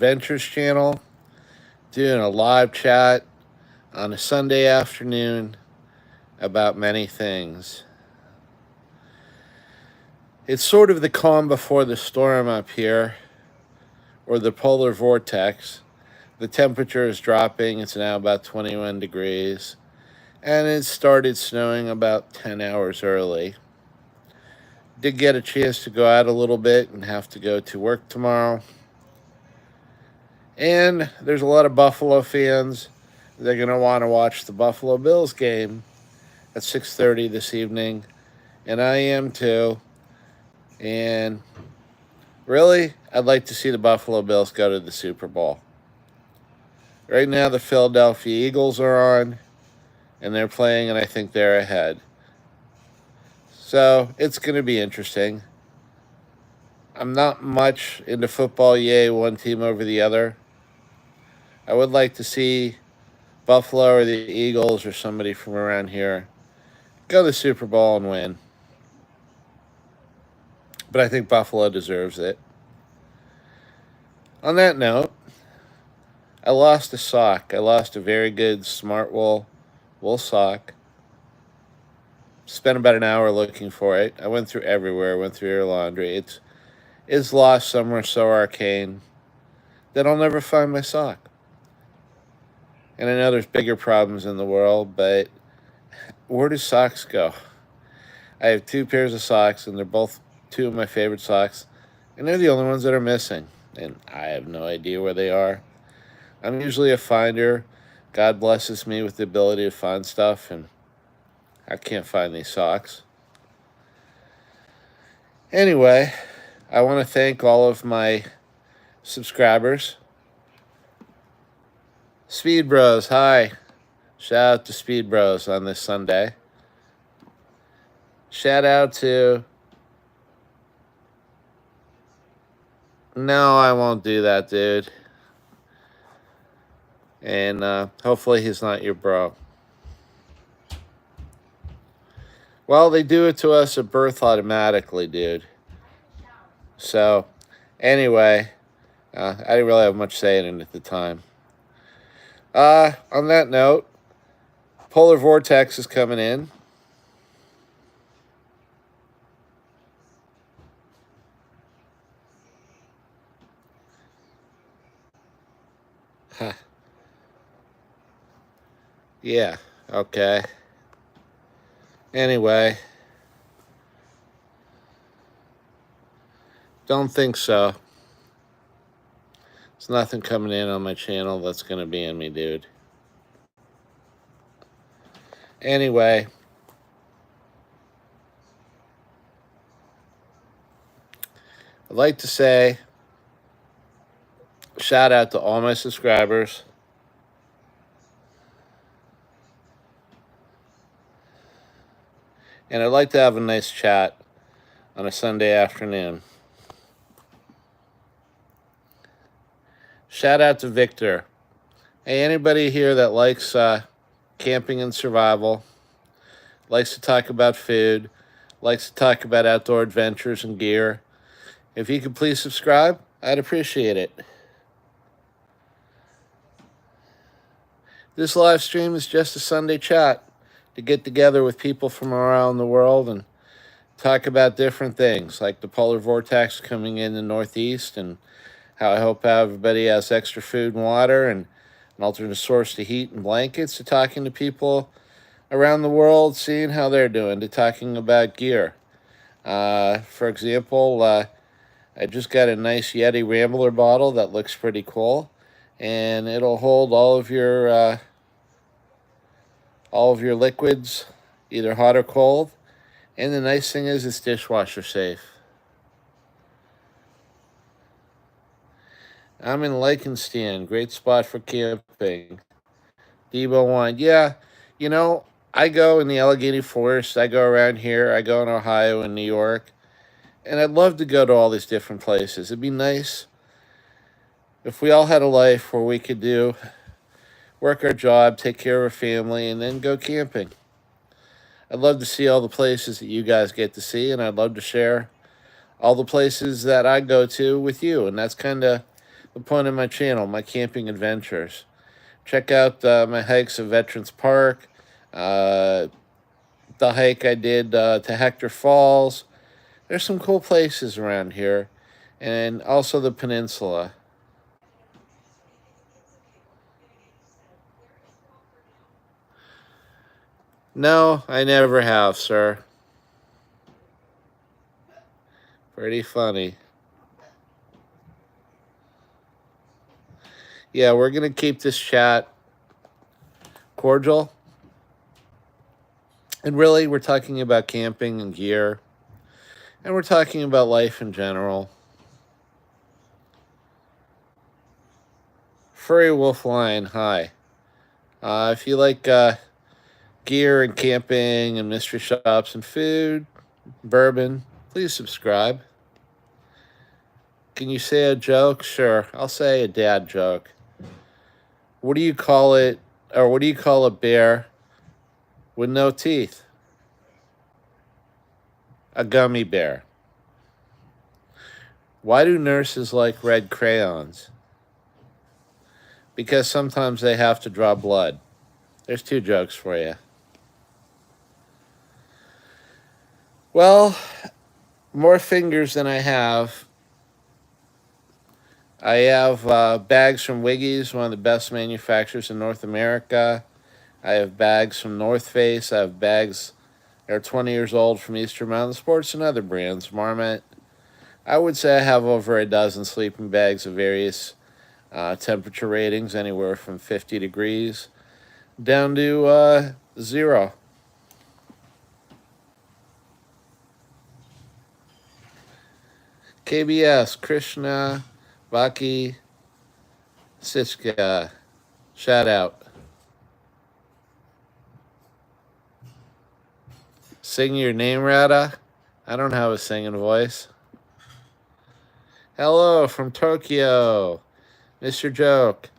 Adventures channel, doing a live chat on a Sunday afternoon about many things. It's sort of the calm before the storm up here, or the polar vortex. The temperature is dropping, it's now about 21 degrees, and it started snowing about 10 hours early. Did get a chance to go out a little bit and have to go to work tomorrow. And there's a lot of Buffalo fans. They're going to want to watch the Buffalo Bills game at 6:30 this evening, and I am too. And really, I'd like to see the Buffalo Bills go to the Super Bowl. Right now, the Philadelphia Eagles are on, and they're playing, and I think they're ahead. So it's going to be interesting. I'm not much into football, yay, one team over the other. I would like to see Buffalo or the Eagles or somebody from around here go to the Super Bowl and win. But I think Buffalo deserves it. On that note, I lost a sock. I lost a very good smart wool sock. Spent about an hour looking for it. I went through everywhere. Went through Air Laundry. It's lost somewhere so arcane that I'll never find my sock. And I know there's bigger problems in the world, but where do socks go? I have two pairs of socks, and they're both two of my favorite socks, and they're the only ones that are missing, and I have no idea where they are. I'm usually a finder. God blesses me with the ability to find stuff, and I can't find these socks. Anyway, I want to thank all of my subscribers. Speed Bros, hi. Shout out to Speed Bros on this Sunday. Shout out to... No, I won't do that, dude. And hopefully he's not your bro. Well, they do it to us at birth automatically, dude. So, anyway, I didn't really have much say in it at the time. On that note, polar vortex is coming in. Huh. Yeah, okay. Anyway, don't think so. There's nothing coming in on my channel that's going to be in me, dude. Anyway, I'd like to say shout out to all my subscribers. And I'd like to have a nice chat on a Sunday afternoon. Shout out to Victor. Hey, anybody here that likes camping and survival, likes to talk about food, likes to talk about outdoor adventures and gear, if you could please subscribe, I'd appreciate it. This live stream is just a Sunday chat to get together with people from around the world and talk about different things, like the polar vortex coming in the Northeast, and how I hope everybody has extra food and water and an alternate source to heat and blankets, to talking to people around the world, seeing how they're doing, to talking about gear. For example, I just got a nice Yeti Rambler bottle that looks pretty cool, and it'll hold all of your liquids, either hot or cold. And the nice thing is it's dishwasher safe. I'm in Lichtenstein, great spot for camping. Debo wine, yeah, I go in the Allegheny Forest, I go around here, I go in Ohio and New York, and I'd love to go to all these different places. It'd be nice if we all had a life where we could work our job, take care of our family, and then go camping. I'd love to see all the places that you guys get to see, and I'd love to share all the places that I go to with you. And that's kind of the point of my channel, my camping adventures. Check out my hikes at Veterans Park, uh, the hike I did to Hector Falls. There's some cool places around here, and also the peninsula. No, I never have, sir. Pretty funny. Yeah, we're going to keep this chat cordial. And really, we're talking about camping and gear. And we're talking about life in general. Furry Wolf Lion, hi. If you like gear and camping and mystery shops and food, bourbon, please subscribe. Can you say a joke? Sure, I'll say a dad joke. What do you call it, or what do you call a bear with no teeth? A gummy bear. Why do nurses like red crayons? Because sometimes they have to draw blood. There's 2 jokes for you. Well, more fingers than I have. I have bags from Wiggy's, one of the best manufacturers in North America. I have bags from North Face. I have bags that are 20 years old from Eastern Mountain Sports and other brands, Marmot. I would say I have over a dozen sleeping bags of various temperature ratings, anywhere from 50 degrees down to 0. KBS, Krishna, Baki, Siska, shout out. Sing your name, Rada? I don't have a singing voice. Hello from Tokyo, Mr. Joke.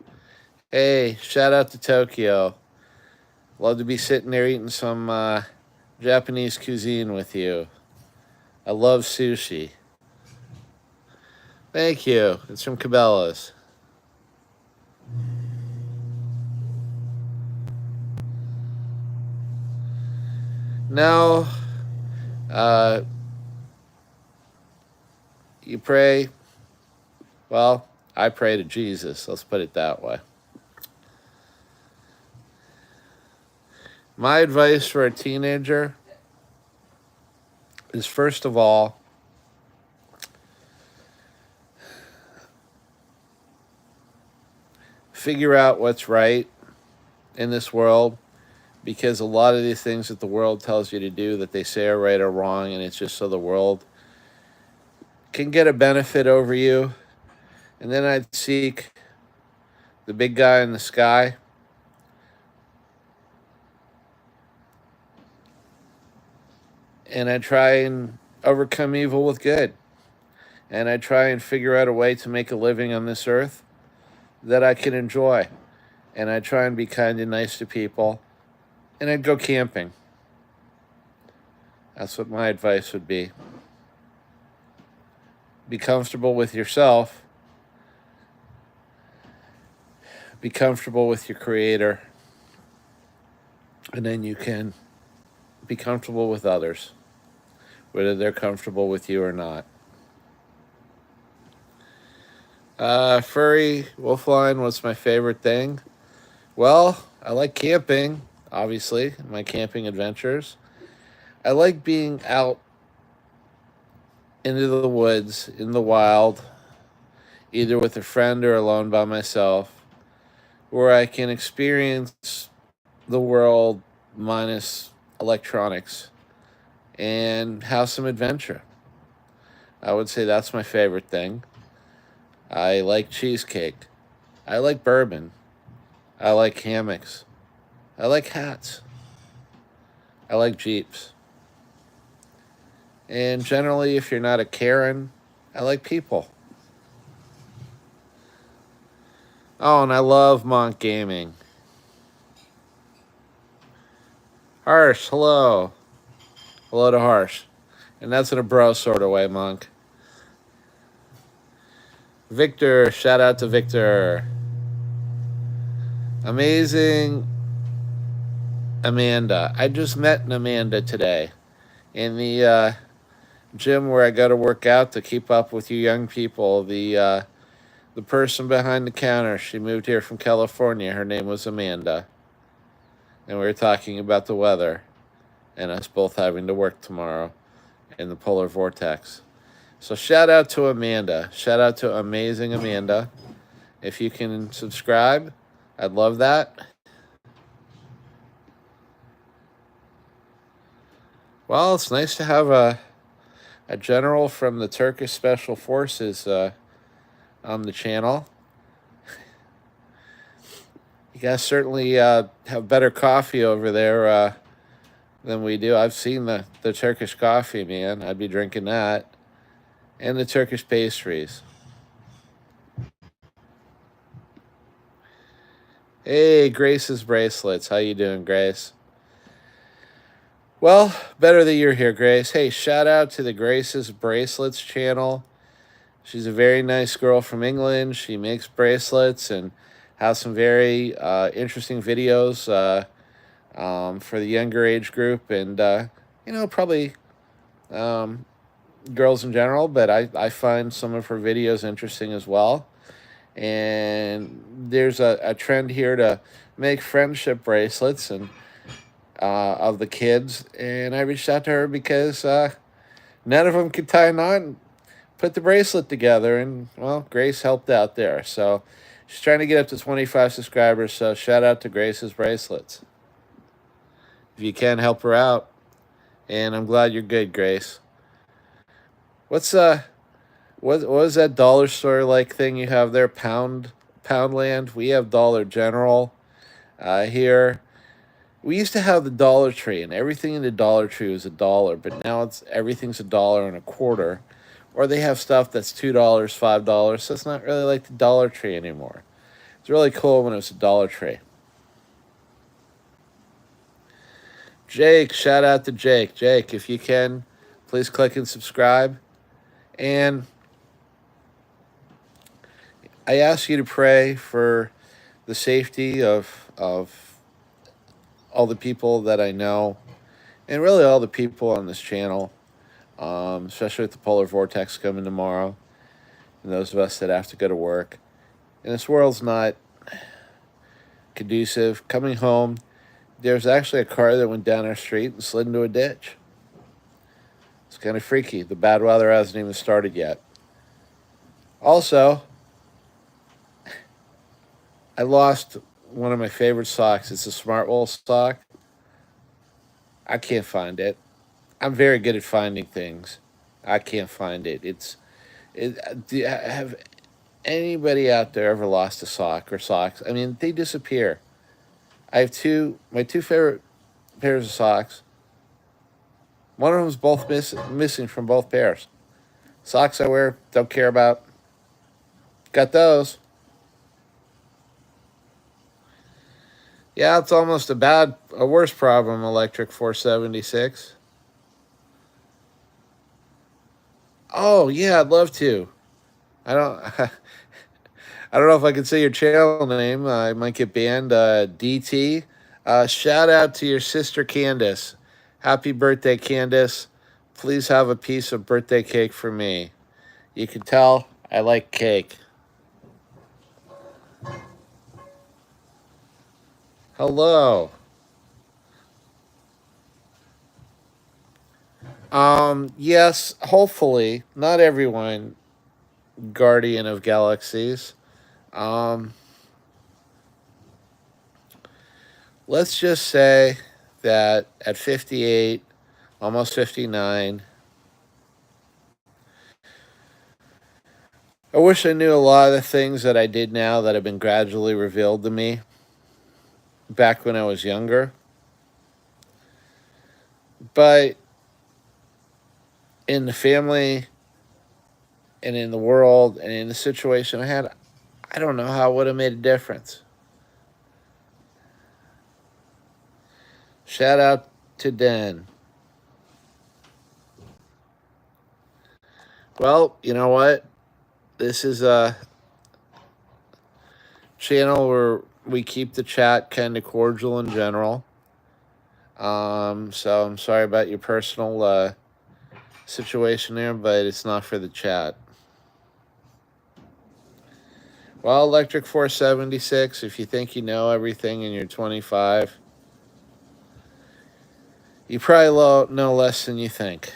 Hey, shout out to Tokyo. Love to be sitting there eating some Japanese cuisine with you. I love sushi. Thank you. It's from Cabela's. No, you pray. Well, I pray to Jesus. Let's put it that way. My advice for a teenager is, first of all, figure out what's right in this world, because a lot of these things that the world tells you to do that they say are right or wrong, and it's just so the world can get a benefit over you. And then I'd seek the big guy in the sky. And I try and overcome evil with good. And I try and figure out a way to make a living on this earth that I can enjoy. And I try and be kind and nice to people. And I'd go camping. That's what my advice would be. Be comfortable with yourself. Be comfortable with your Creator. And then you can be comfortable with others, whether they're comfortable with you or not. Furry Wolfline, what's my favorite thing? Well, I like camping, obviously, my camping adventures. I like being out into the woods, in the wild, either with a friend or alone by myself, where I can experience the world minus electronics and have some adventure. I would say that's my favorite thing. I like cheesecake. I like bourbon. I like hammocks. I like hats. I like Jeeps. And generally, if you're not a Karen, I like people. Oh, and I love Monk Gaming. Harsh, hello. Hello to Harsh. And that's in a bro sort of way, Monk. Victor, shout out to Victor. Amazing Amanda. I just met an Amanda today in the gym where I go to work out to keep up with you young people. The person behind the counter, she moved here from California. Her name was Amanda. And we were talking about the weather and us both having to work tomorrow in the polar vortex. So shout out to Amanda. Shout out to amazing Amanda. If you can subscribe, I'd love that. Well, it's nice to have a general from the Turkish Special Forces on the channel. You guys certainly have better coffee over there than we do. I've seen the Turkish coffee, man. I'd be drinking that. And the Turkish pastries. Hey, Grace's bracelets. How you doing, Grace? Well, better that you're here, Grace. Hey, shout out to the Grace's Bracelets channel. She's a very nice girl from England. She makes bracelets and has some very interesting videos for the younger age group and, probably girls in general, but I find some of her videos interesting as well. And there's a trend here to make friendship bracelets and of the kids. And I reached out to her because none of them could tie a knot and put the bracelet together. And, well, Grace helped out there. So she's trying to get up to 25 subscribers. So shout out to Grace's Bracelets. If you can, help her out. And I'm glad you're good, Grace. What was that dollar store like thing you have there? Poundland. We have Dollar General here. We used to have the Dollar Tree, and everything in the Dollar Tree was $1, but now everything's $1.25. Or they have stuff that's $2, $5, so it's not really like the Dollar Tree anymore. It's really cool when it was a Dollar Tree. Jake, shout out to Jake. Jake, if you can, please click and subscribe. And I ask you to pray for the safety of all the people that I know, and really all the people on this channel, especially with the polar vortex coming tomorrow, and those of us that have to go to work. And this world's not conducive. Coming home, there's actually a car that went down our street and slid into a ditch. It's kind of freaky. The bad weather hasn't even started yet. Also, I lost one of my favorite socks. It's a smart wool sock. I can't find it. I'm very good at finding things. I can't find it. Have anybody out there ever lost a sock or socks? I mean, they disappear. I have my two favorite pairs of socks. One of them is both missing from both pairs. Socks I wear, don't care about. Got those. Yeah, it's almost a worse problem, Electric 476. Oh, yeah, I'd love to. I don't I don't know if I can say your channel name. I might get banned. DT. Shout out to your sister Candace. Happy birthday, Candace. Please have a piece of birthday cake for me. You can tell I like cake. Hello. Yes, hopefully, not everyone, Guardian of Galaxies. Let's just say that at 58, almost 59, I wish I knew a lot of the things that I did now that have been gradually revealed to me back when I was younger. But in the family and in the world and in the situation I had, I don't know how it would have made a difference. Shout out to Den. Well, you know what? This is a channel where we keep the chat kind of cordial in general. So I'm sorry about your personal situation there, but it's not for the chat. Well, Electric 476, if you think you know everything and you're 25, you probably know less than you think.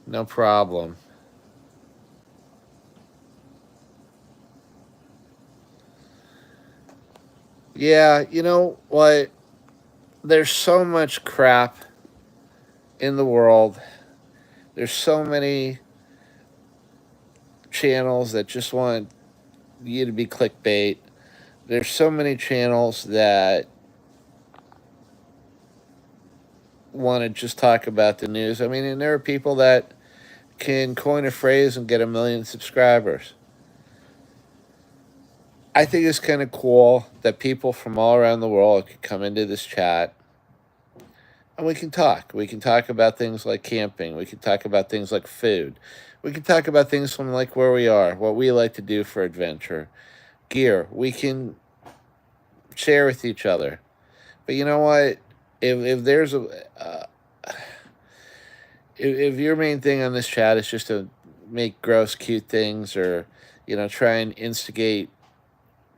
No problem. Yeah, you know what? There's so much crap in the world. There's so many channels that just want you to be clickbait. There's so many channels that want to just talk about the news. I mean, and there are people that can coin a phrase and get 1 million subscribers. I think it's kind of cool that people from all around the world can come into this chat and we can talk. We can talk about things like camping. We can talk about things like food. We can talk about things from like where we are, what we like to do for adventure, gear. We can share with each other. But you know what? If there's if your main thing on this chat is just to make gross, cute things, or try and instigate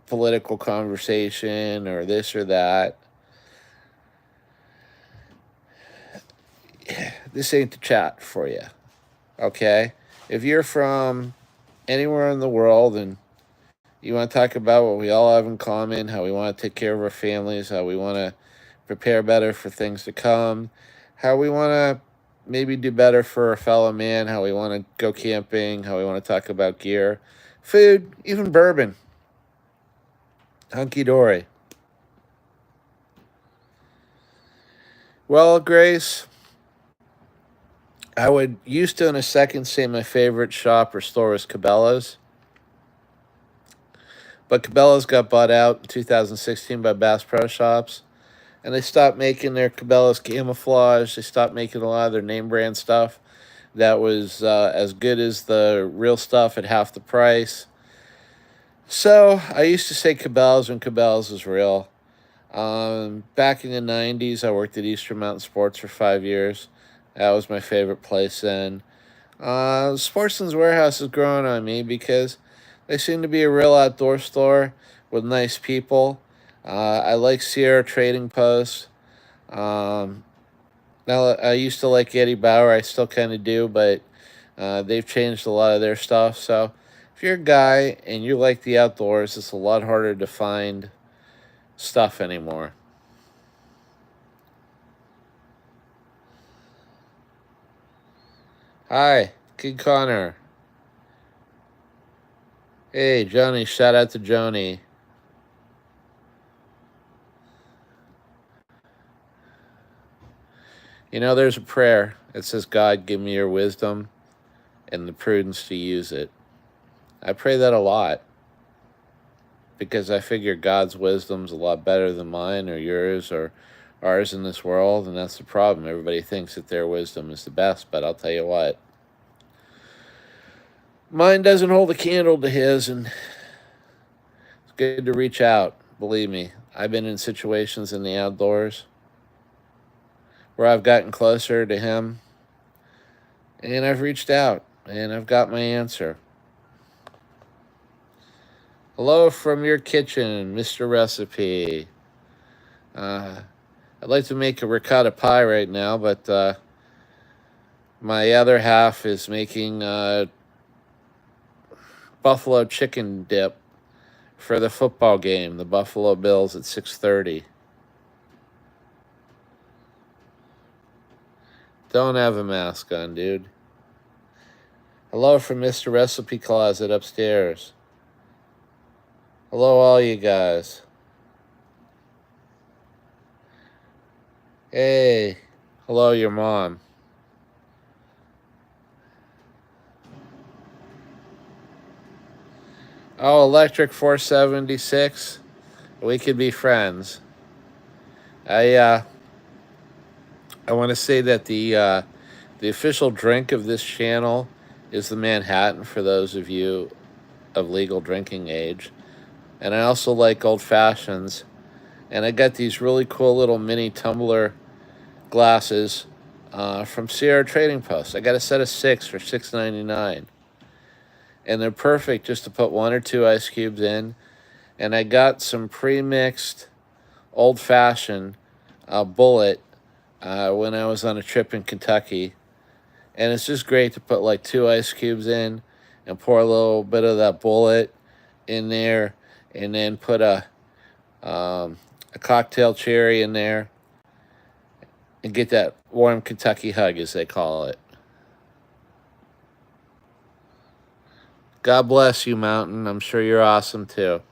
political conversation or this or that, this ain't the chat for you. Okay? If you're from anywhere in the world and you want to talk about what we all have in common, how we want to take care of our families, how we want to prepare better for things to come, how we want to maybe do better for a fellow man, how we want to go camping, how we want to talk about gear, food, even bourbon. Hunky dory. Well, Grace, I would used to in a second say my favorite shop or store is Cabela's. But Cabela's got bought out in 2016 by Bass Pro Shops. And they stopped making their Cabela's camouflage. They stopped making a lot of their name brand stuff that was as good as the real stuff at half the price. So I used to say Cabela's when Cabela's was real. Back in the 90s, I worked at Eastern Mountain Sports for 5 years. That was my favorite place then. Sportsman's Warehouse is growing on me because they seem to be a real outdoor store with nice people. I like Sierra Trading Post. Now, I used to like Eddie Bauer. I still kind of do, but they've changed a lot of their stuff. So if you're a guy and you like the outdoors, it's a lot harder to find stuff anymore. Hi, Kid Connor. Hey, Joni. Shout out to Joni. There's a prayer. It says, God, give me your wisdom and the prudence to use it. I pray that a lot because I figure God's wisdom's a lot better than mine or yours or ours in this world, and that's the problem. Everybody thinks that their wisdom is the best, but I'll tell you what. Mine doesn't hold a candle to his, and it's good to reach out. Believe me, I've been in situations in the outdoors where I've gotten closer to him, and I've reached out, and I've got my answer. Hello from your kitchen, Mr. Recipe. I'd like to make a ricotta pie right now, but my other half is making buffalo chicken dip for the football game, the Buffalo Bills at 6:30. Don't have a mask on, dude. Hello from Mr. Recipe Closet upstairs. Hello, all you guys. Hey, hello, your mom. Oh, Electric 476. We could be friends. I want to say that the The official drink of this channel is the Manhattan for those of you of legal drinking age. And I also like old fashions. And I got these really cool little mini tumbler glasses from Sierra Trading Post. I got a set of 6 for $6.99. And they're perfect just to put 1 or 2 ice cubes in. And I got some pre-mixed old-fashioned bullet when I was on a trip in Kentucky. And it's just great to put like 2 ice cubes in and pour a little bit of that bullet in there, and then put a cocktail cherry in there and get that warm Kentucky hug, as they call it. God bless you, Mountain. I'm sure you're awesome too.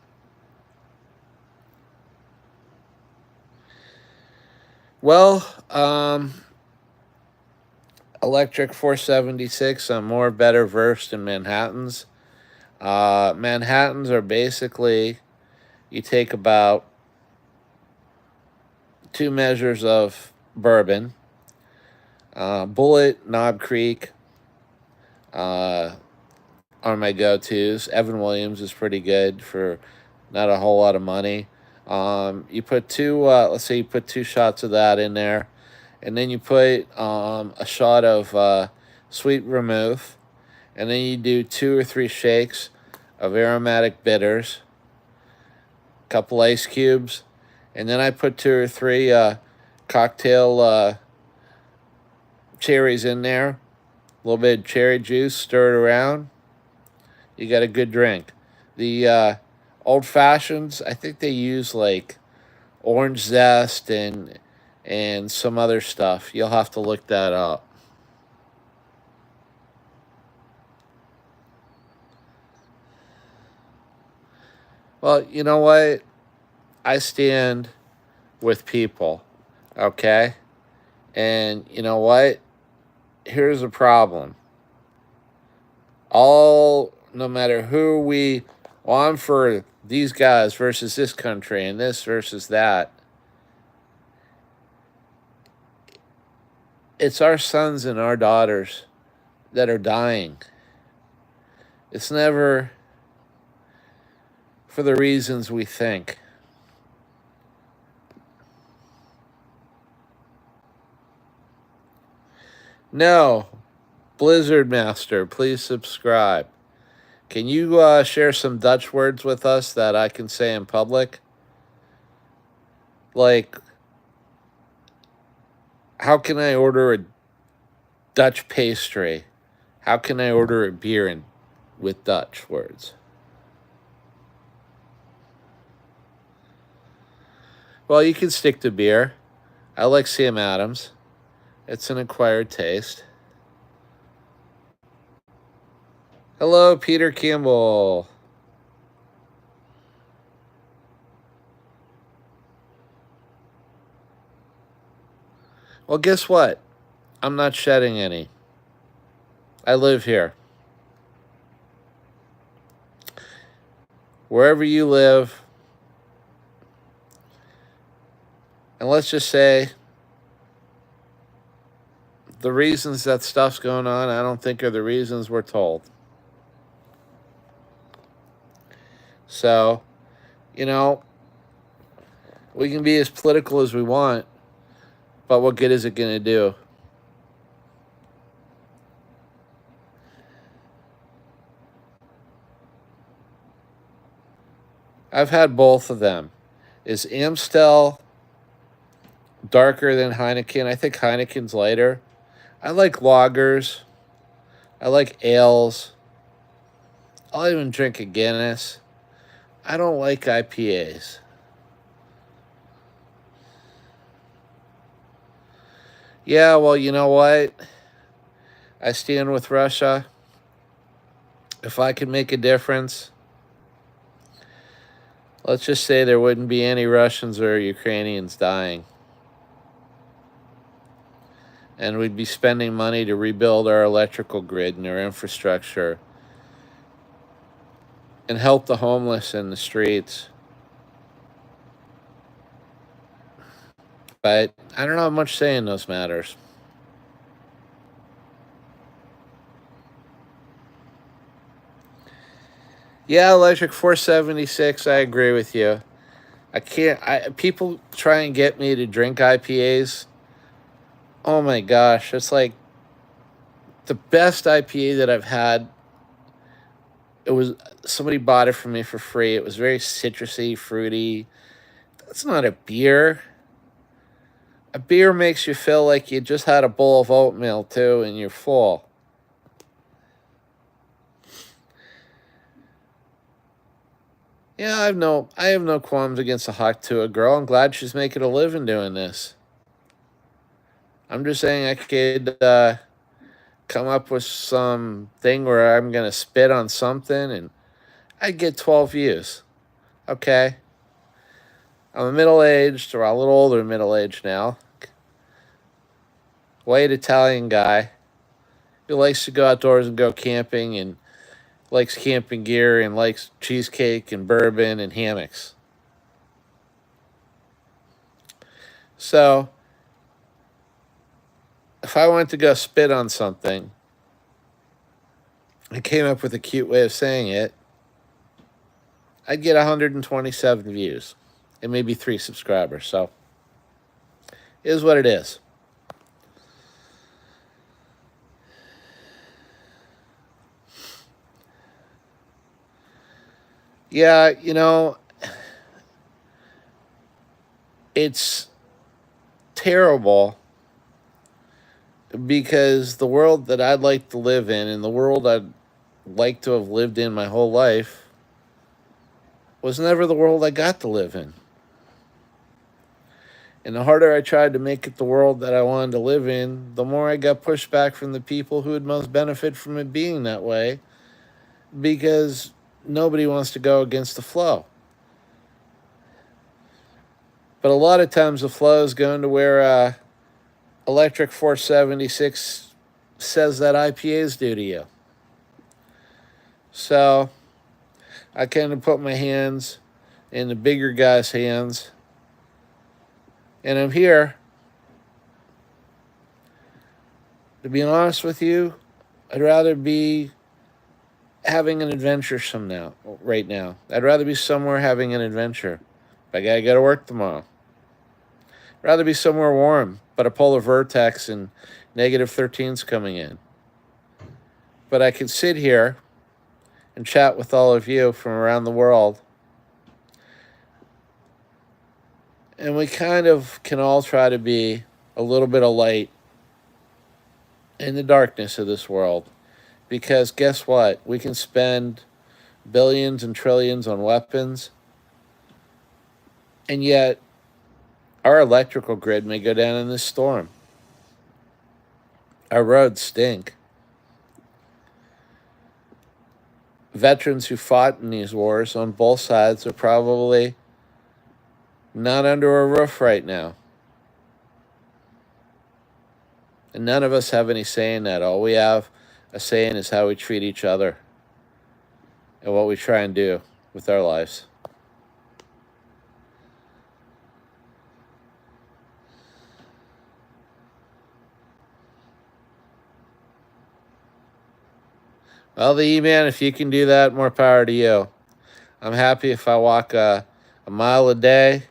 Well, Electric 476, I'm more better versed in Manhattans. Manhattans are basically, you take about 2 measures of bourbon, Bullet, Knob Creek are my go-tos. Evan Williams is pretty good for not a whole lot of money. You put 2, let's say you put 2 shots of that in there, and then you put a shot of sweet vermouth, and then you do 2 or 3 shakes of aromatic bitters, a couple ice cubes, and then I put 2 or 3 cocktail cherries in there, a little bit of cherry juice, stir it around. You got a good drink. The old fashions, I think they use like orange zest and some other stuff. You'll have to look that up. Well, you know what? I stand with people, okay? And you know what? Here's the problem. No matter who I'm for these guys versus this country and this versus that. It's our sons and our daughters that are dying. It's never for the reasons we think. No, Blizzard Master, please subscribe. Can you share some Dutch words with us that I can say in public? Like, how can I order a Dutch pastry? How can I order a beer with Dutch words? Well, you can stick to beer. I like Sam Adams. It's an acquired taste. Hello, Peter Campbell. Well, guess what? I'm not shedding any. I live here. Wherever you live, and let's just say the reasons that stuff's going on, I don't think are the reasons we're told. So, you know, we can be as political as we want, but what good is it going to do? I've had both of them. Is Amstel darker than Heineken? I think Heineken's lighter. I like lagers. I like ales. I'll even drink a Guinness. I don't like IPAs. Yeah, well, you know what? I stand with Russia. If I could make a difference, let's just say there wouldn't be any Russians or Ukrainians dying. And we'd be spending money to rebuild our electrical grid and our infrastructure and help the homeless in the streets. But I don't have much say in those matters. Yeah, Electric 476, I agree with you. I can't. People try and get me to drink IPAs. Oh my gosh, it's like the best IPA that I've had. It was somebody bought it for me for free. It was very citrusy, fruity. That's not a beer. A beer makes you feel like you just had a bowl of oatmeal too, and you're full. Yeah, I have no qualms against a hot to a girl. I'm glad she's making a living doing this. I'm just saying I could come up with some thing where I'm gonna spit on something and I'd get 12 views. Okay, I'm a middle aged or a little older middle aged now. White Italian guy who likes to go outdoors and go camping and likes camping gear and likes cheesecake and bourbon and hammocks. So if I wanted to go spit on something, I came up with a cute way of saying it, I'd get 127 views and maybe 3 subscribers. So it is what it is. Yeah, it's terrible because the world that I'd like to live in and the world I'd like to have lived in my whole life was never the world I got to live in. And the harder I tried to make it the world that I wanted to live in, the more I got pushed back from the people who would most benefit from it being that way because nobody wants to go against the flow. But a lot of times the flow is going to where Electric 476 says that IPAs do to you. So I kind of put my hands in the bigger guy's hands. And I'm here. To be honest with you, I'd rather be having an adventure right now. I'd rather be somewhere having an adventure. I gotta go to work tomorrow. I'd rather be somewhere warm, but a polar vortex and negative 13's coming in. But I could sit here and chat with all of you from around the world. And we kind of can all try to be a little bit of light in the darkness of this world. Because guess what? We can spend billions and trillions on weapons, and yet our electrical grid may go down in this storm. Our roads stink. Veterans who fought in these wars on both sides are probably not under a roof right now. And none of us have any say in that. All we have a say in is how we treat each other and what we try and do with our lives. Well, the E-Man, if you can do that, more power to you. I'm happy if I walk a mile a day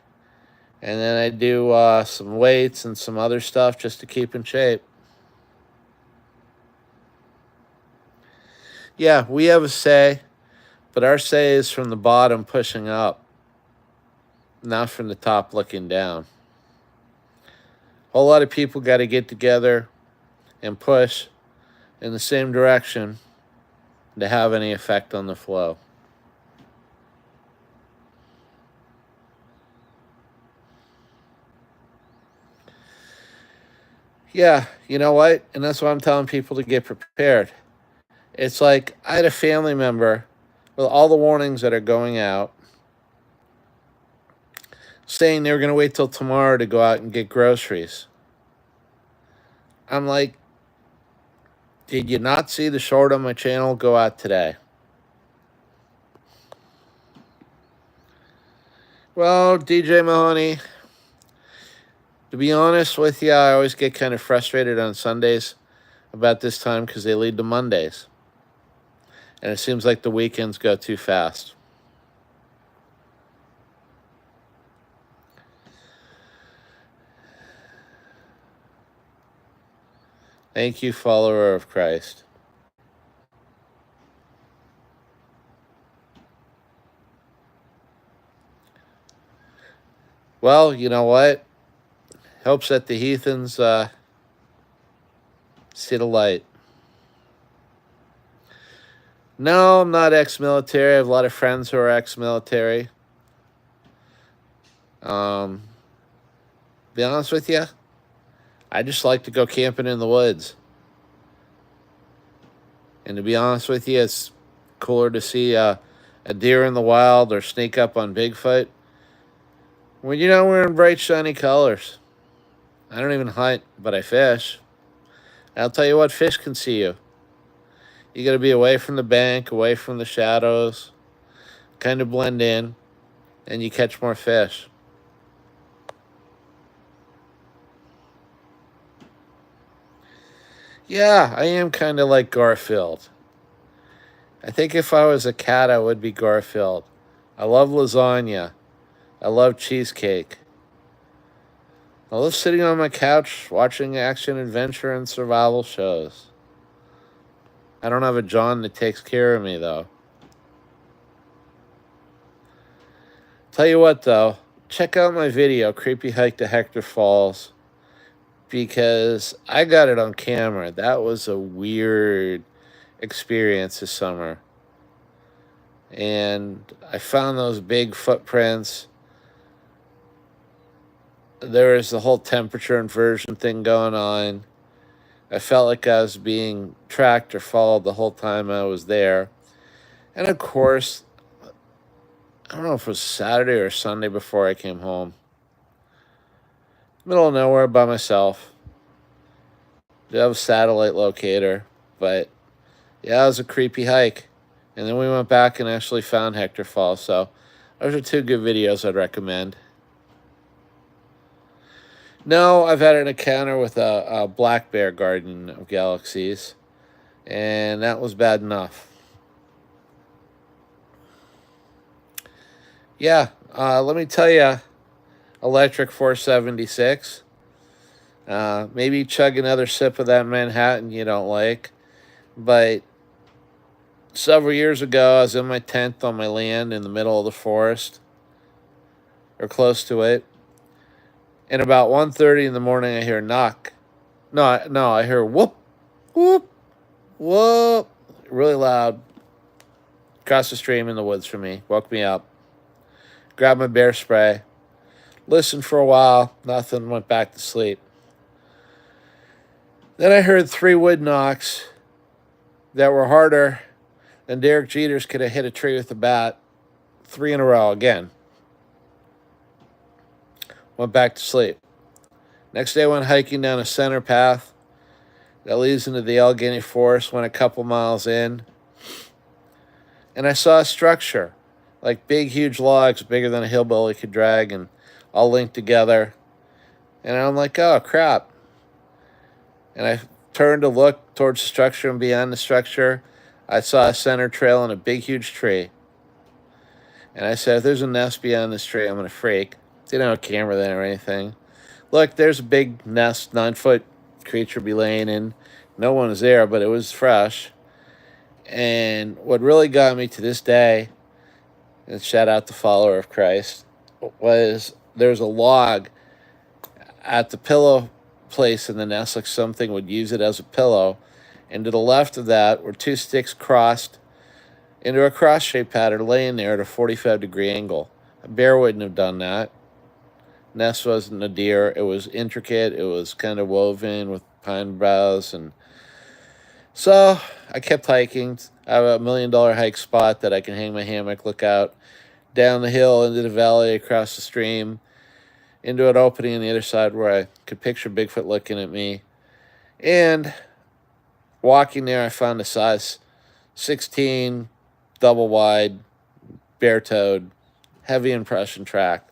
and then I do some weights and some other stuff just to keep in shape. Yeah, we have a say, but our say is from the bottom pushing up, not from the top looking down. A whole lot of people got to get together and push in the same direction to have any effect on the flow. Yeah, you know what? And that's why I'm telling people to get prepared. It's like I had a family member with all the warnings that are going out saying they were going to wait till tomorrow to go out and get groceries. I'm like, did you not see the short on my channel? Go out today. Well, DJ Mahoney, to be honest with you, I always get kind of frustrated on Sundays about this time because they lead to Mondays. And it seems like the weekends go too fast. Thank you, follower of Christ. Well, you know what? Helps that the heathens see the light. No, I'm not ex-military. I have a lot of friends who are ex-military. Be honest with you, I just like to go camping in the woods. And to be honest with you, it's cooler to see a deer in the wild or sneak up on Bigfoot when you're not wearing bright, shiny colors. I don't even hunt, but I fish. I'll tell you what, fish can see you. You got to be away from the bank, away from the shadows, kind of blend in, and you catch more fish. Yeah, I am kind of like Garfield. I think if I was a cat, I would be Garfield. I love lasagna. I love cheesecake. I love sitting on my couch watching action, adventure, and survival shows. I don't have a John that takes care of me, though. Tell you what, though, check out my video, Creepy Hike to Hector Falls, because I got it on camera. That was a weird experience this summer. And I found those big footprints. There was the whole temperature inversion thing going on. I felt like I was being tracked or followed the whole time I was there. And of course, I don't know if it was Saturday or Sunday before I came home. Middle of nowhere by myself. Do have a satellite locator, but yeah, it was a creepy hike. And then we went back and actually found Hector Falls. So those are two good videos I'd recommend. No, I've had an encounter with a black bear garden of galaxies, and that was bad enough. Yeah, let me tell you, Electric 476. Maybe chug another sip of that Manhattan you don't like. But several years ago, I was in my tent on my land in the middle of the forest, or close to it. And about 1:30 in the morning, I hear a knock. No, I hear whoop, whoop, whoop, really loud. Across the stream in the woods from me. Woke me up. Grabbed my bear spray. Listened for a while. Nothing. Went back to sleep. Then I heard 3 wood knocks that were harder than Derek Jeters could have hit a tree with a bat. 3 in a row again. Went back to sleep. Next day I went hiking down a center path that leads into the Allegheny Forest. Went a couple miles in. And I saw a structure. Like big, huge logs, bigger than a hillbilly could drag, and all linked together. And I'm like, oh, crap. And I turned to look towards the structure, and beyond the structure, I saw a center trail and a big, huge tree. And I said, if there's a nest beyond this tree, I'm going to freak. Didn't have a camera then or anything. Look, there's a big nest, 9-foot creature be laying in. No one was there, but it was fresh. And what really got me to this day, and shout out to follower of Christ, was there's a log at the pillow place in the nest, like something would use it as a pillow. And to the left of that were 2 sticks crossed into a cross-shaped pattern laying there at a 45-degree angle. A bear wouldn't have done that. Nest wasn't a deer. It was intricate. It was kind of woven with pine boughs. And so I kept hiking. I have a $1 million hike spot that I can hang my hammock, look out down the hill into the valley, across the stream, into an opening on the other side where I could picture Bigfoot looking at me. And walking there, I found a size 16, double wide, bare-toed, heavy impression track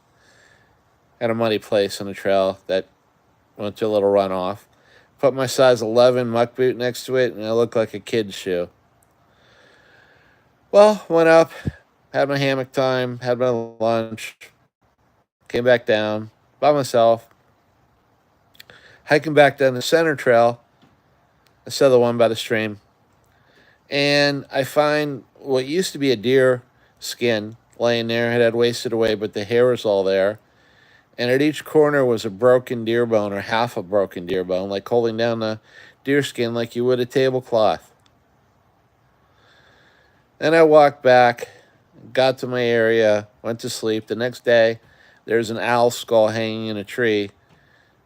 at a muddy place on the trail that went to a little runoff. Put my size 11 muck boot next to it, and it looked like a kid's shoe. Well, went up, had my hammock time, had my lunch, came back down by myself, hiking back down the center trail instead of the one by the stream. And I find what used to be a deer skin laying there. It had wasted away, but the hair was all there. And at each corner was a broken deer bone or half a broken deer bone, like holding down the deer skin like you would a tablecloth. Then I walked back, got to my area, went to sleep. The next day, there's an owl skull hanging in a tree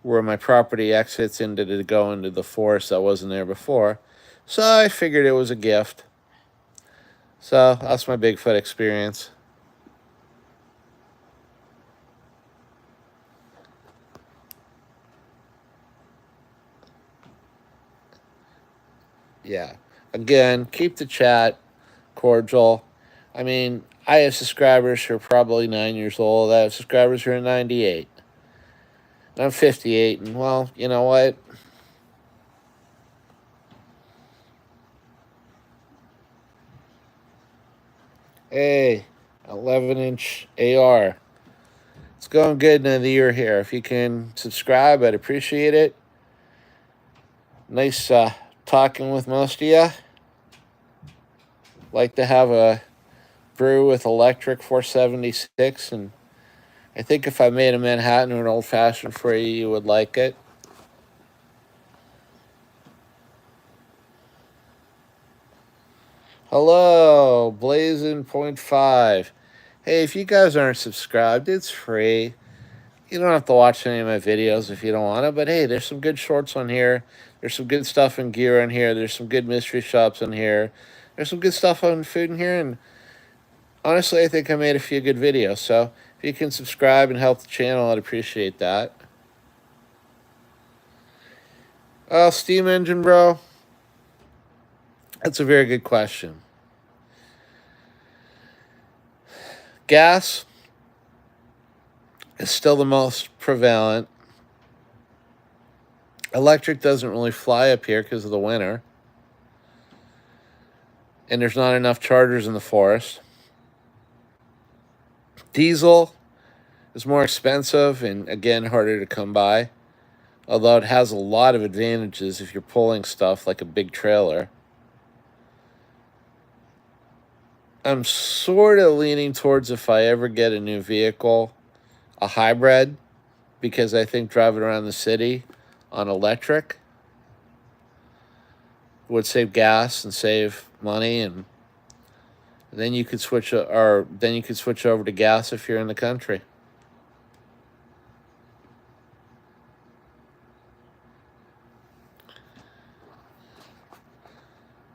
where my property exits into to go into the forest that wasn't there before. So I figured it was a gift. So that's my Bigfoot experience. Yeah. Again, keep the chat cordial. I mean, I have subscribers who are probably 9 years old. I have subscribers who are 98. And I'm 58, and well, you know what? Hey, 11-inch AR. It's going good in the year here. If you can subscribe, I'd appreciate it. Nice talking with most of you. Like to have a brew with electric 476, and I think if I made a Manhattan or an old fashioned for you, you would like it. Hello, Blazing.5. Hey, if you guys aren't subscribed, it's free. You don't have to watch any of my videos if you don't want to, but hey, there's some good shorts on here. There's some good stuff in gear on here. There's some good mystery shops on here. There's some good stuff on food in here, and honestly, I think I made a few good videos. So if you can subscribe and help the channel, I'd appreciate that. Steam engine, bro. That's a very good question. Gas is still the most prevalent. Electric doesn't really fly up here because of the winter. And there's not enough chargers in the forest. Diesel is more expensive and, again, harder to come by. Although it has a lot of advantages if you're pulling stuff like a big trailer. I'm sort of leaning towards, if I ever get a new vehicle, a hybrid, because I think driving around the city on electric would save gas and save money, and then you could switch over to gas if you're in the country.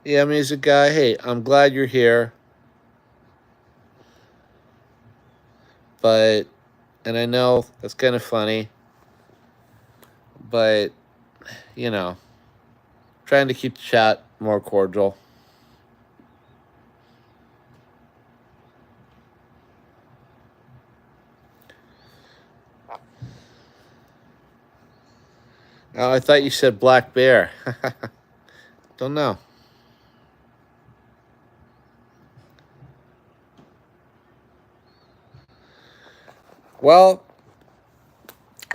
Yeah, music guy. Hey, I'm glad you're here. But, and I know that's kind of funny, but, you know, trying to keep the chat more cordial. Oh, I thought you said black bear. Don't know. Well,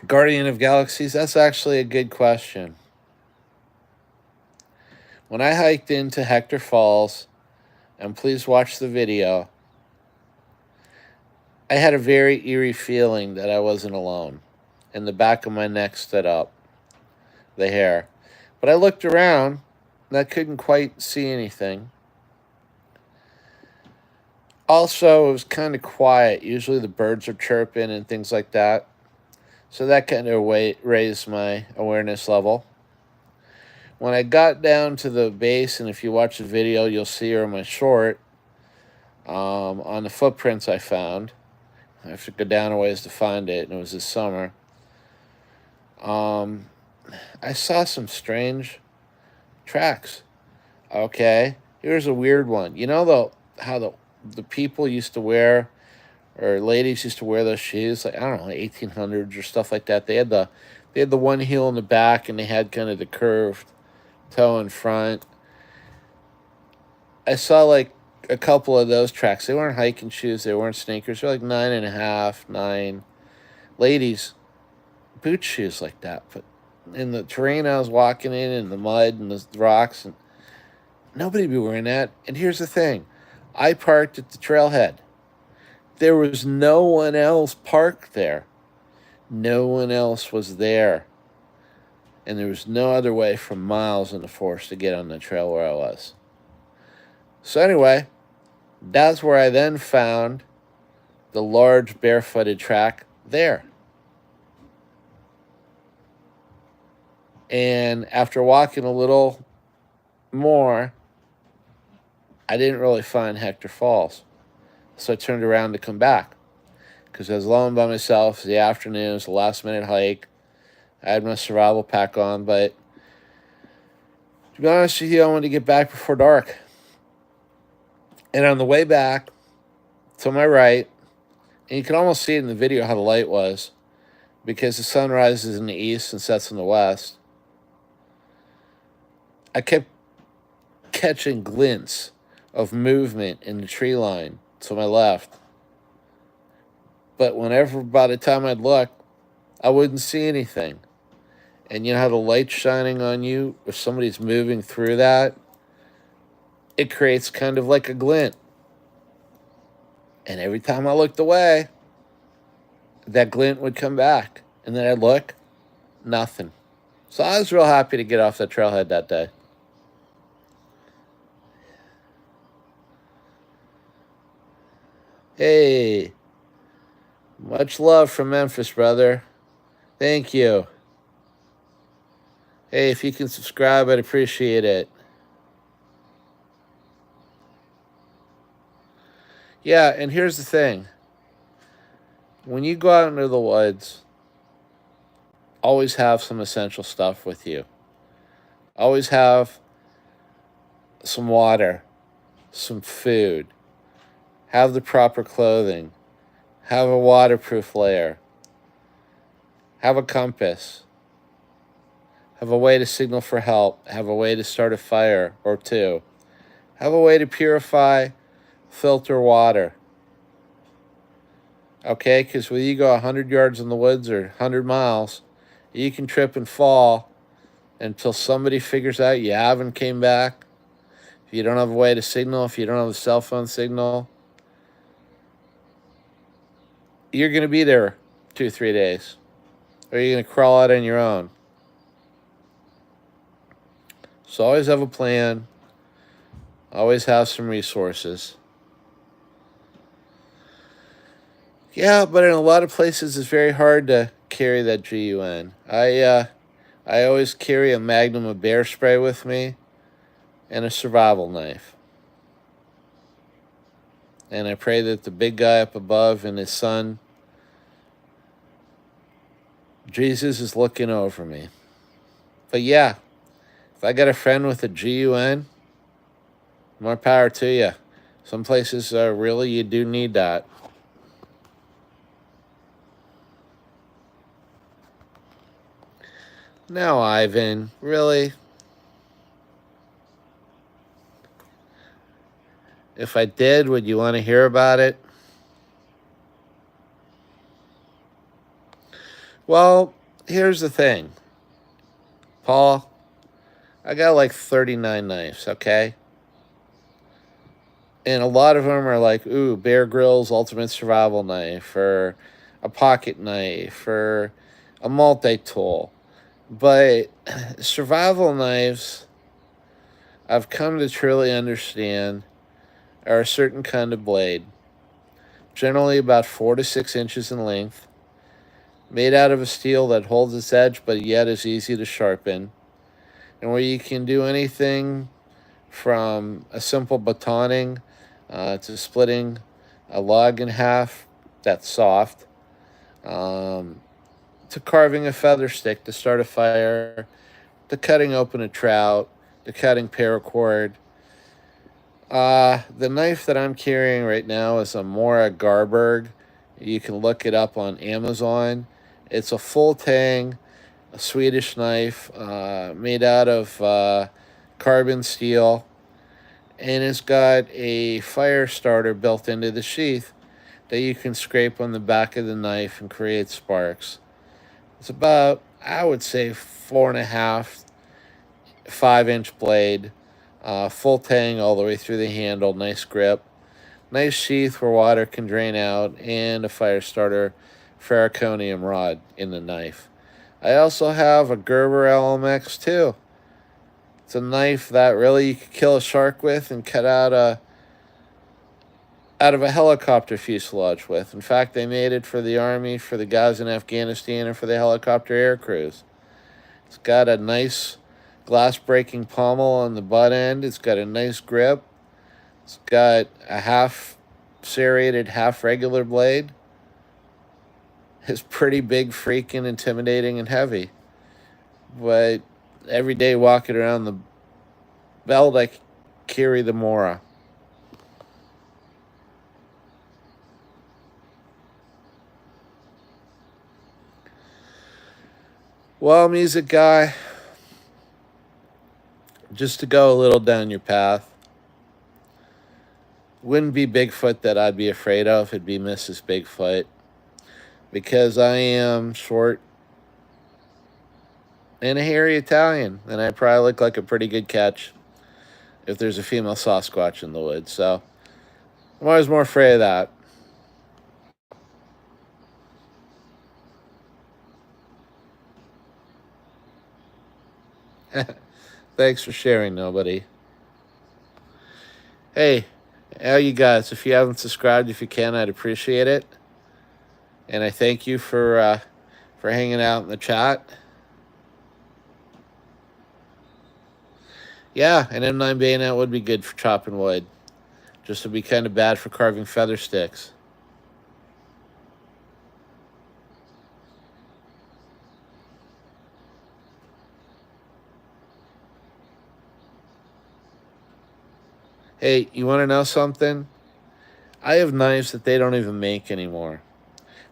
Guardian of Galaxies, that's actually a good question. When I hiked into Hector Falls, and please watch the video, I had a very eerie feeling that I wasn't alone. And the back of my neck stood up, the hair. But I looked around, and I couldn't quite see anything. Also, it was kind of quiet. Usually the birds are chirping and things like that. So that kind of raised my awareness level. When I got down to the base, and if you watch the video, you'll see her in my short, on the footprints I found. I have to go down a ways to find it, and it was this summer. I saw some strange tracks. Okay, here's a weird one. You know how the people used to wear, or ladies used to wear those shoes, like, I don't know, 1800s or stuff like that. They had the one heel in the back, and they had kind of the curved toe in front. I saw like a couple of those tracks. They weren't hiking shoes. They weren't sneakers. They're like 9.5, 9. Ladies, boot shoes like that. But in the terrain I was walking in the mud and the rocks, and nobody be wearing that. And here's the thing. I parked at the trailhead. There was no one else parked there. No one else was there. And there was no other way for miles in the forest to get on the trail where I was. So anyway, that's where I then found the large barefooted track there. And after walking a little more, I didn't really find Hector Falls. So I turned around to come back because I was alone by myself. It was the afternoon. It was a last-minute hike. I had my survival pack on, but to be honest with you, I wanted to get back before dark. And on the way back, to my right, and you can almost see it in the video how the light was, because the sun rises in the east and sets in the west, I kept catching glints of movement in the tree line to my left. But whenever, by the time I'd look, I wouldn't see anything. And you know how the light's shining on you, if somebody's moving through that, it creates kind of like a glint. And every time I looked away, that glint would come back. And then I'd look, nothing. So I was real happy to get off that trailhead that day. Hey, much love from Memphis, brother. Thank you. Hey, if you can subscribe, I'd appreciate it. Yeah, and here's the thing. When you go out into the woods, always have some essential stuff with you. Always have some water, some food. Have the proper clothing. Have a waterproof layer. Have a compass. Have a way to signal for help. Have a way to start a fire or two. Have a way to purify, filter water. Okay, because when you go 100 yards in the woods or 100 miles, you can trip and fall until somebody figures out you haven't came back. If you don't have a way to signal, if you don't have a cell phone signal, you're going to be there 2-3 days. Or you're going to crawl out on your own. So always have a plan. Always have some resources. Yeah, but in a lot of places it's very hard to carry that GUN. I always carry a magnum of bear spray with me and a survival knife. And I pray that the big guy up above and his son, Jesus, is looking over me. But yeah, if I got a friend with a GUN, more power to you. Some places really you do need that. Now, Ivan, really? If I did, would you want to hear about it? Well, here's the thing. Paul, I got like 39 knives, okay? And a lot of them are like, ooh, Bear Grylls Ultimate Survival Knife, or a pocket knife, or a multi-tool. But survival knives, I've come to truly understand, are a certain kind of blade, generally about 4 to 6 inches in length, made out of a steel that holds its edge but yet is easy to sharpen, and where you can do anything from a simple batoning to splitting a log in half that's soft, to carving a feather stick to start a fire, to cutting open a trout, to cutting paracord. The knife that I'm carrying right now is a Mora Garberg. You can look it up on Amazon. It's a full tang, a Swedish knife made out of carbon steel. and it's got a fire starter built into the sheath that you can scrape on the back of the knife and create sparks. It's about, I would say, 4.5, 5-inch blade, full tang all the way through the handle, nice grip, nice sheath where water can drain out, and a fire starter ferroconium rod in the knife. I also have a Gerber LMX2. It's a knife that really you could kill a shark with and cut out of a helicopter fuselage with. In fact, they made it for the Army, for the guys in Afghanistan, and for the helicopter air crews. It's got a nice glass breaking pommel on the butt end. It's got a nice grip. It's got a half serrated, half regular blade. It's pretty big, freaking intimidating, and heavy. But every day walking around the belt, I carry the Mora. Well, music guy, just to go a little down your path, wouldn't be Bigfoot that I'd be afraid of. It'd be Mrs. Bigfoot. Because I am short and a hairy Italian, and I probably look like a pretty good catch if there's a female Sasquatch in the woods. So I'm always more afraid of that. Thanks for sharing, nobody. Hey, how you guys? If you haven't subscribed, if you can, I'd appreciate it. And I thank you for hanging out in the chat. Yeah, an M9 bayonet would be good for chopping wood. Just would be kind of bad for carving feather sticks. Hey, you want to know something? I have knives that they don't even make anymore.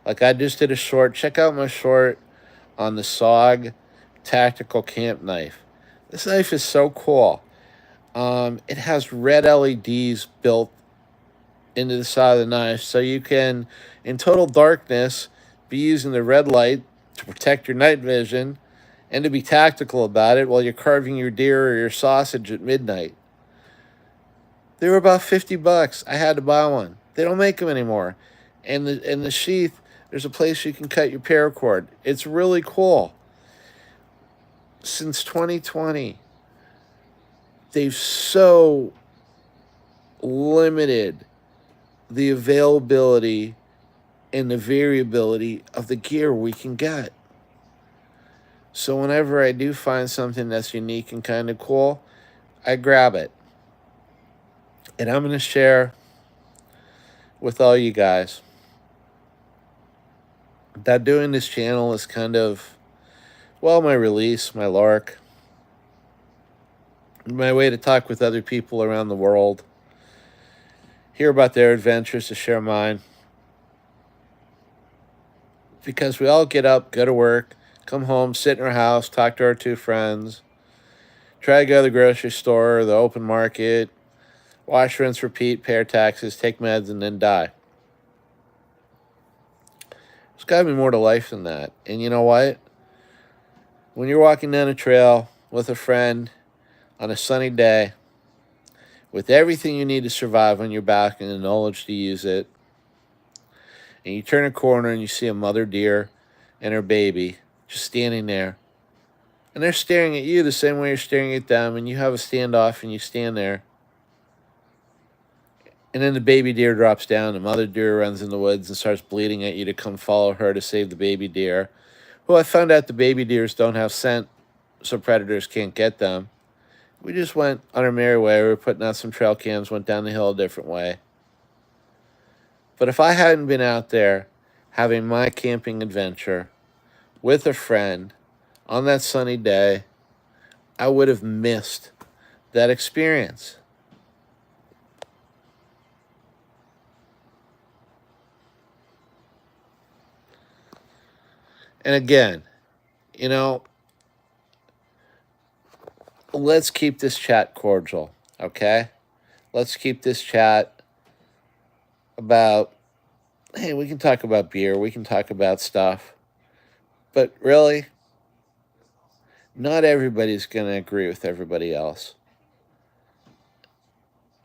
Like I just did a short. Check out my short on the SOG tactical camp knife. This knife is so cool. It has red LEDs built into the side of the knife, so you can, in total darkness, be using the red light to protect your night vision and to be tactical about it while you're carving your deer or your sausage at midnight. They were about $50. I had to buy one. They don't make them anymore. And the sheath, there's a place you can cut your paracord. It's really cool. Since 2020, they've so limited the availability and the variability of the gear we can get. So whenever I do find something that's unique and kind of cool, I grab it. And I'm going to share with all you guys that doing this channel is kind of, well, my release, my lark, my way to talk with other people around the world, hear about their adventures, to share mine. Because we all get up, go to work, come home, sit in our house, talk to our two friends, try to go to the grocery store or the open market, wash, rinse, repeat, pay our taxes, take meds, and then die. There's got to be more to life than that. And you know what? When you're walking down a trail with a friend on a sunny day, with everything you need to survive on your back and the knowledge to use it, and you turn a corner and you see a mother deer and her baby just standing there, and they're staring at you the same way you're staring at them, and you have a standoff and you stand there, and then the baby deer drops down, the mother deer runs in the woods and starts bleating at you to come follow her to save the baby deer, who I found out the baby deers don't have scent, so predators can't get them. We just went on our merry way. We were putting out some trail cams, went down the hill a different way. But if I hadn't been out there having my camping adventure with a friend on that sunny day, I would have missed that experience. And again, you know, let's keep this chat cordial, okay? Let's keep this chat about, hey, we can talk about beer, we can talk about stuff. But really, not everybody's going to agree with everybody else.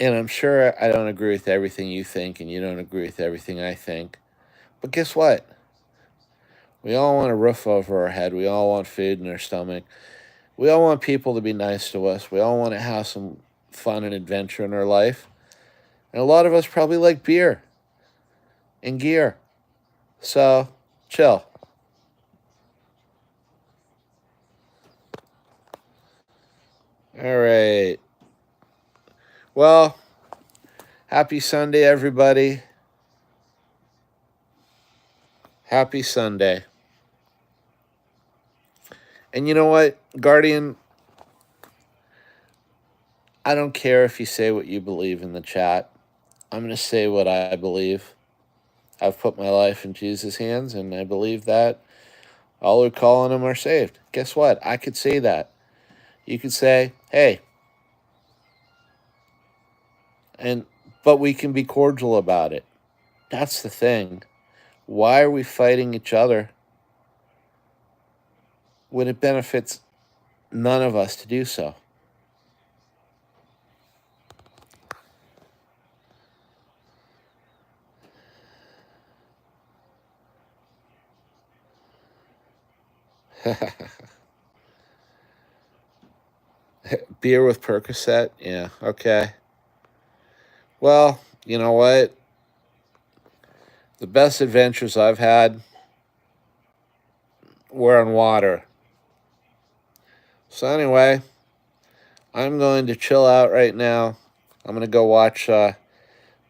And I'm sure I don't agree with everything you think, and you don't agree with everything I think. But guess what? We all want a roof over our head. We all want food in our stomach. We all want people to be nice to us. We all want to have some fun and adventure in our life. And a lot of us probably like beer and gear. So, chill. All right. Well, happy Sunday, everybody. Happy Sunday. And you know what, Guardian? I don't care if you say what you believe in the chat. I'm going to say what I believe. I've put my life in Jesus' hands, and I believe that all who call on him are saved. Guess what? I could say that. You could say, hey, but we can be cordial about it. That's the thing. Why are we fighting each other when it benefits none of us to do so? Beer with Percocet? Yeah, okay. Well, you know what? The best adventures I've had were on water. So anyway, I'm going to chill out right now. I'm going to go watch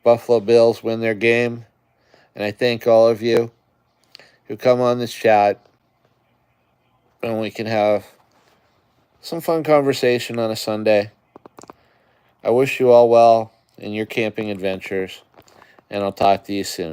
Buffalo Bills win their game. And I thank all of you who come on this chat, and we can have some fun conversation on a Sunday. I wish you all well in your camping adventures, and I'll talk to you soon.